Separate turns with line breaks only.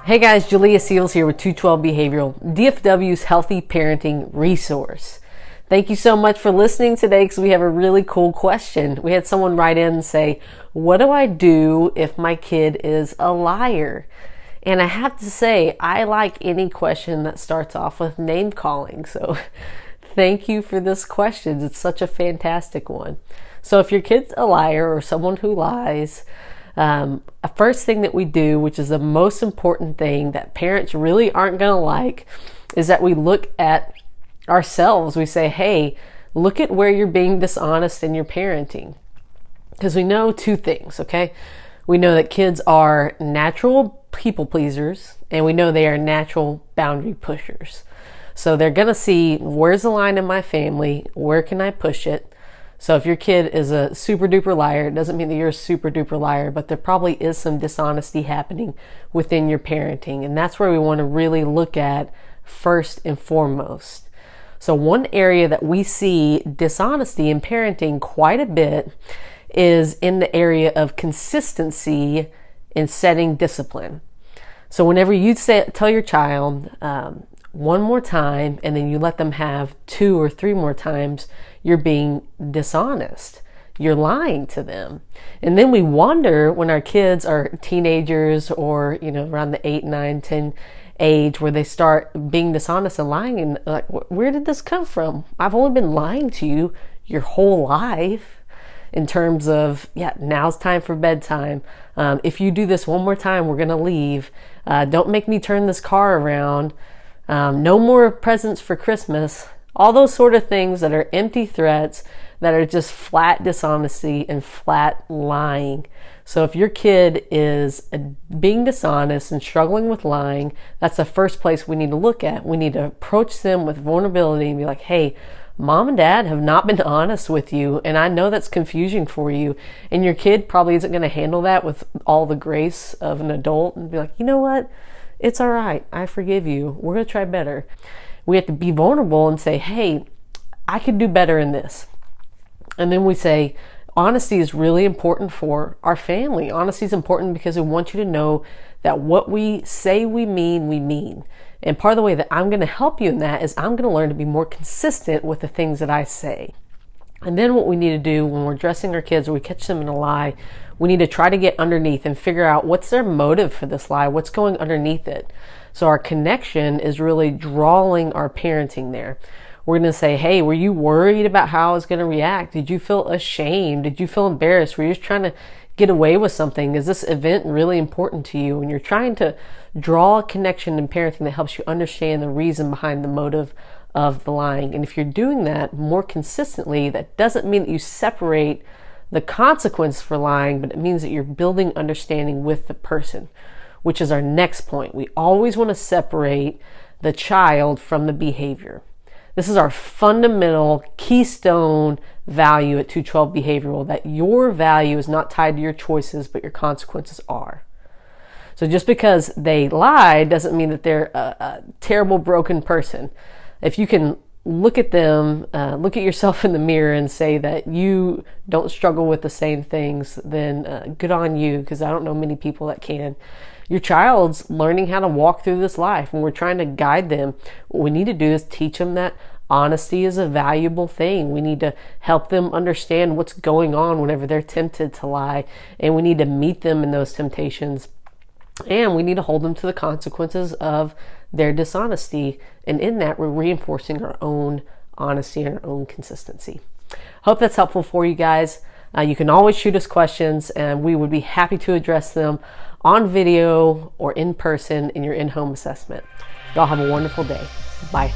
Hey guys, Julia Seals here with 212 Behavioral, DFW's healthy parenting resource. Thank you so much for listening today because we have a really cool question. We had someone write in and say, what do I do if my kid is a liar? And I have to say, I like any question that starts off with name calling. So thank you for this question. It's such a fantastic one. So if your kid's a liar or someone who lies, a first thing that we do, which is the most important thing that parents really aren't going to like, is that we look at ourselves. We say, hey, look at where you're being dishonest in your parenting. Because we know two things, okay? We know that kids are natural people pleasers, and we know they are natural boundary pushers. So they're going to see, where's the line in my family? Where can I push it? So if your kid is a super duper liar, it doesn't mean that you're a super duper liar, but there probably is some dishonesty happening within your parenting. And that's where we want to really look at first and foremost. So one area that we see dishonesty in parenting quite a bit is in the area of consistency in setting discipline. So whenever you tell your child, one more time, and then you let them have 2 or 3 more times, you're being dishonest. You're lying to them. And then we wonder when our kids are teenagers or, around the 8, 9, 10 age where they start being dishonest and lying, and like, where did this come from? I've only been lying to you your whole life in terms of, now's time for bedtime. If you do this one more time, we're going to leave. Don't make me turn this car around. No more presents for Christmas. All those sort of things that are empty threats, that are just flat dishonesty and flat lying. So if your kid is being dishonest and struggling with lying, that's the first place we need to look at. We need to approach them with vulnerability and be like, hey, mom and dad have not been honest with you, and I know that's confusing for you. And your kid probably isn't going to handle that with all the grace of an adult and be like, you know what? It's all right. I forgive you. We're going to try better. We have to be vulnerable and say, hey, I could do better in this. And then we say, honesty is really important for our family. Honesty is important because we want you to know that what we say we mean, we mean. And part of the way that I'm going to help you in that is I'm going to learn to be more consistent with the things that I say. And then what we need to do when we're addressing our kids or we catch them in a lie, we need to try to get underneath and figure out what's their motive for this lie, what's going underneath it. So our connection is really drawing our parenting there. We're going to say, hey, were you worried about how I was going to react? Did you feel ashamed? Did you feel embarrassed? Were you just trying to get away with something? Is this event really important to you? And you're trying to draw a connection in parenting that helps you understand the reason behind the motive of the lying. And if you're doing that more consistently, that doesn't mean that you separate the consequence for lying, but it means that you're building understanding with the person, which is our next point. We always want to separate the child from the behavior. This is our fundamental keystone value at 212 Behavioral, that your value is not tied to your choices, but your consequences are. So just because they lied doesn't mean that they're a terrible, broken person. If you can look at them, look at yourself in the mirror and say that you don't struggle with the same things, then good on you, because I don't know many people that can. Your child's learning how to walk through this life, and we're trying to guide them. What we need to do is teach them that honesty is a valuable thing. We need to help them understand what's going on whenever they're tempted to lie, and we need to meet them in those temptations, and we need to hold them to the consequences of their dishonesty. And in that, we're reinforcing our own honesty and our own consistency. Hope that's helpful for you guys. You can always shoot us questions, and we would be happy to address them on video or in person in your in-home assessment. Y'all have a wonderful day. Bye.